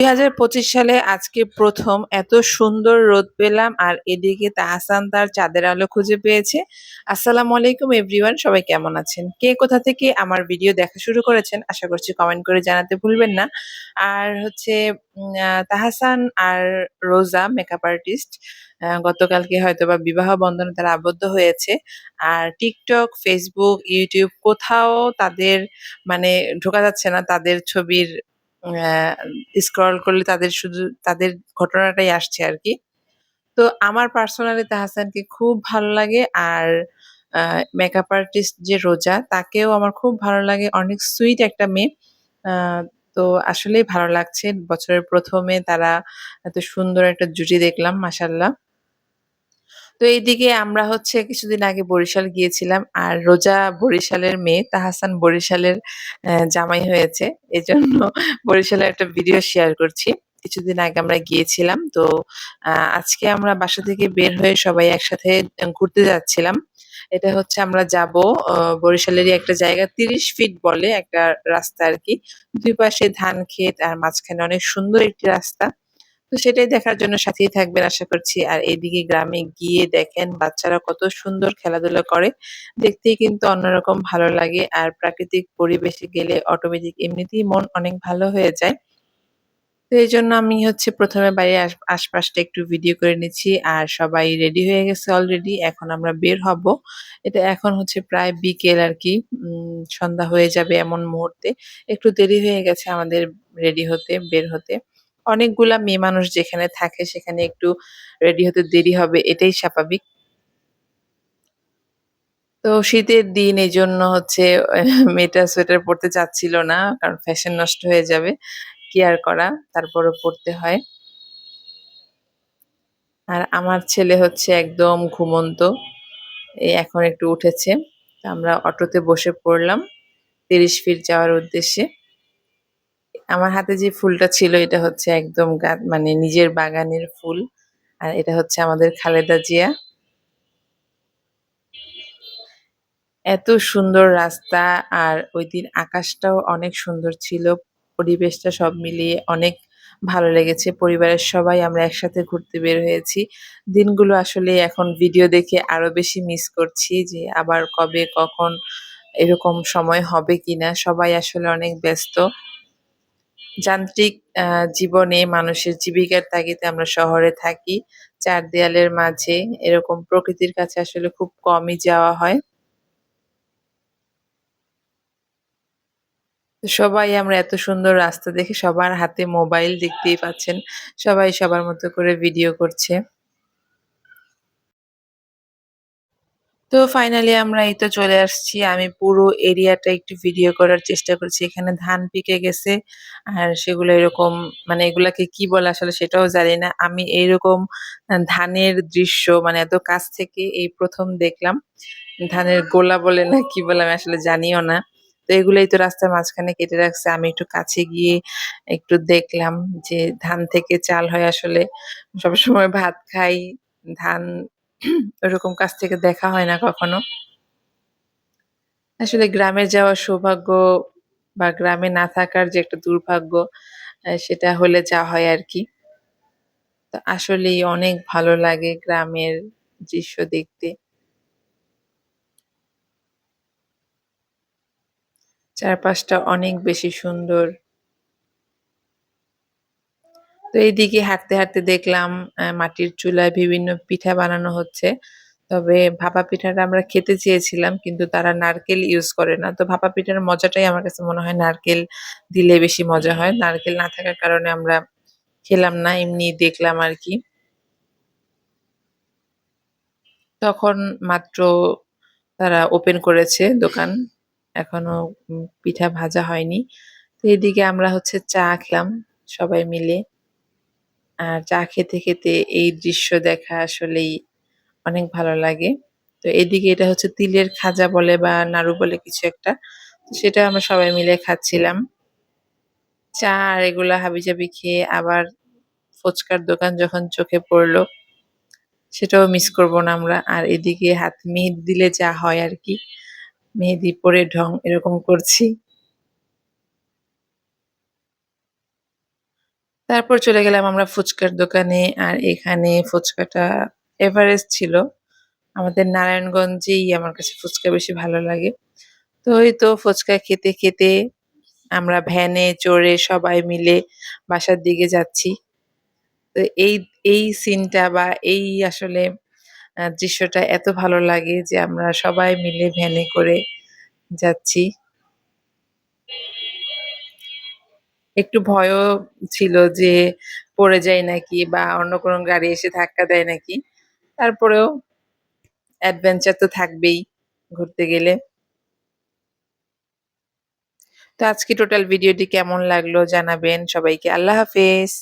২০২৫ সালে আজকে ১ম এত সুন্দর রোদ পেলাম আর এদিকে তাহসান তার চাঁদের আলো খুঁজে পেয়েছে। আসসালামু আলাইকুম এভরিওয়ান, সবাই কেমন আছেন? কে কোথা থেকে আমার ভিডিও দেখা শুরু করেছেন আশা করছি কমেন্ট করে জানাতে ভুলবেন না। আর হচ্ছে তাহসান আর রোজা মেকআপ আর্টিস্ট গতকালকে হয়তোবা বিবাহ বন্ধনে তারা আবদ্ধ হয়েছে। আর TikTok, Facebook, YouTube কোথাও তাদের মানে ঢোকা যাচ্ছে না তাদের ছবির অ্যা স্ক্রল করলে তাদের শুধু তাদের ঘটনাটাই আসছে আরকি। তো আমার পার্সোনালি তাহসানকে খুব ভালো লাগে। আর আ মেকআপ আর্টিস্ট যে রোজা তাকেও আমার খুব ভালো লাগে। অনেক সুইট একটা মেয়ে। আ তো আসলেই ভালো লাগছে। বছরের ১ম এ তারা এত সুন্দর একটা জুটি দেখলাম মাশাআল্লাহ। তো এইদিকে আমরা হচ্ছে কিছুদিন আগে বরিশাল গিয়েছিলাম। আর রোজা বরিশালের মেয়ে, তাহসান বরিশালের জামাই হয়েছে। এজন্য বরিশালের একটা ভিডিও শেয়ার করছি। কিছুদিন আগে আমরা গিয়েছিলাম। তো আ আজকে আমরা বাসা থেকে বের হয়ে সবাই একসাথে ঘুরতে যাচ্ছিলাম। এটা হচ্ছে আমরা যাবো বরিশালেরই একটা জায়গা ৩০ ফিট বলে একটা রাস্তা আরকি। ২ পাশে ধান ক্ষেত আর মাঝখানে অনেক সুন্দর একটি রাস্তা। তো সেটাই দেখার জন্য সাথেই থাকবেন আশা করছি। আর এইদিকে গ্রামে গিয়ে দেখেন বাচ্চারা কত সুন্দর খেলাধুলা করে। দেখতেই কিন্তু অন্যরকম ভালো লাগে। আর প্রাকৃতিক পরিবেশে গেলে অটোমেটিক এমনিতেই মন অনেক ভালো হয়ে যায়। তো এইজন্য আমি হচ্ছে ১ম এ বাড়ির আশপাশটা একটু ভিডিও করে নিচ্ছি। আর সবাই রেডি হয়ে গেছে অলরেডি। এখন আমরা বের হব। এটা এখন হচ্ছে প্রায় বিকেল আরকি। সন্ধ্যা হয়ে যাবে এমন মুহূর্তে। একটু দেরি হয়ে গেছে আমাদের রেডি হতে, বের হতে। অনেকগুলা মেয়ে মানুষ যেখানে থাকে সেখানে একটু রেডি হতে দেরি হবে, এটাই স্বাভাবিক। তো শীতের দিন এজন্য হচ্ছে মেয়েটা সোয়েটার পড়তে চাচ্ছিল না। কারণ ফ্যাশন নষ্ট হয়ে যাবে। কি আর করা? তারপরও পড়তে হয়। আর আমার ছেলে হচ্ছে একদম ঘুমন্ত। এই এখন একটু উঠেছে। তো আমরা অটোতে বসে পড়লাম ৩০ ফিট যাওয়ার উদ্দেশ্যে। আমার হাতে যে ফুলটা ছিল এটা হচ্ছে একদম মানে নিজের বাগানের ফুল। আর এটা হচ্ছে আমাদের খালেদা জিয়া। এত সুন্দর রাস্তা আর ওইদিন আকাশটাও অনেক সুন্দর ছিল। পরিবেশটা সব মিলিয়ে অনেক ভালো লেগেছে। পরিবারের সবাই আমরা একসাথে ঘুরতে বের হয়েছি। দিনগুলো আসলে এখন ভিডিও দেখে আরো বেশি মিস করছি যে আবার কবে কখন এরকম সময় হবে কিনা। সবাই আসলে অনেক ব্যস্ত। যান্ত্রিক আ জীবনে মানুষের জীবিকার তাগিদে আমরা শহরে থাকি। ৪ দেয়ালের মাঝে এরকম প্রকৃতির কাছে আসলে খুব কমই যাওয়া হয়। তো সবাই আমরা এত সুন্দর রাস্তা দেখে সবার হাতে মোবাইল দেখতেই পাচ্ছেন। সবাই সবার মতো করে ভিডিও করছে। তো ফাইনালি আমরা এই তো চলে আসছি। আমি পুরো এরিয়াটা একটু ভিডিও করার চেষ্টা করছি। এখানে ধান পেকে গেছে। আর সেগুলো এরকম মানে এগুলাকে কি বলে আসলে সেটাও জানি না। আমি এইরকম ধানের দৃশ্য মানে এত কাছ থেকে এই ১ম দেখলাম। ধানের গোলা বলে না কি বলে আমি আসলে জানিও না। তো এগুলাই তো রাস্তার মাঝখানে কেটে রাখছে। আমি একটু কাছে গিয়ে একটু দেখলাম যে ধান থেকে চাল হয় আসলে। সবসময় ভাত খাই। ধান ওরকম কাছ থেকে দেখা হয় না কখনো। আসলে গ্রামে যাওয়ার সৌভাগ্য বা গ্রামে না থাকার যে একটা দুর্ভাগ্য সেটা হলে যা হয় আরকি। তো আসলেই অনেক ভালো লাগে গ্রামের দৃশ্য দেখতে। চারপাশটা অনেক বেশি সুন্দর। তো এইদিকে হাঁটতে দেখলাম মাটির চুলায় বিভিন্ন পিঠা বানানো হচ্ছে। তবে ভাপা পিঠাটা আমরা খেতে চেয়েছিলাম কিন্তু তারা নারকেল ইউজ করে না। তো ভাপা পিঠার মজাটাই আমার কাছে মনে হয় নারকেল দিলে বেশি মজা হয়। নারকেল না থাকার কারণে আমরা খেলাম না, এমনি দেখলাম আরকি। তখন মাত্র তারা ওপেন করেছে দোকান। এখনো পিঠা ভাজা হয়নি। তো এদিকে আমরা হচ্ছে চা খেলাম সবাই মিলে। আর চা খেতে এই দৃশ্য দেখা আসলেই অনেক ভালো লাগে। তো এদিকে এটা হচ্ছে তিলের খাজা বলে বা নাড়ু বলে কিছু একটা। তো সেটা আমরা সবাই মিলে খাচ্ছিলাম। চা আর এগুলা হাবিজাবি খেয়ে আবার ফুচকার দোকান যখন চোখে পড়ল, সেটাও মিস করব না আমরা। আর এদিকে হাতে মেহেদি দিলে যা হয় আরকি। মেহেদি পরে ঢং এরকম করছি। তারপর চলে গেলাম আমরা ফুচকার দোকানে। আর এখানে ফুচকাটা এভারেস্ট ছিল। আমাদের নারায়ণগঞ্জেই আমার কাছে ফুচকা বেশি ভালো লাগে। তো এই তো ফুচকা খেতে, খেতে আমরা ভ্যানে চড়ে সবাই মিলে বাসার দিকে যাচ্ছি। তো এই সিনটা বা এই আসলে দৃশ্যটা এত ভালো লাগে যে আমরা সবাই মিলে ভ্যানে করে যাচ্ছি। একটু ভয়ও ছিল যে পড়ে যাই নাকি বা অন্য কোনো গাড়ি এসে ধাক্কা দেয় নাকি। তারপরেও অ্যাডভেঞ্চার তো থাকবেই ঘুরতে গেলে। তো আজকে টোটাল ভিডিওটি কেমন লাগলো জানাবেন। সবাইকে আল্লাহ হাফেজ।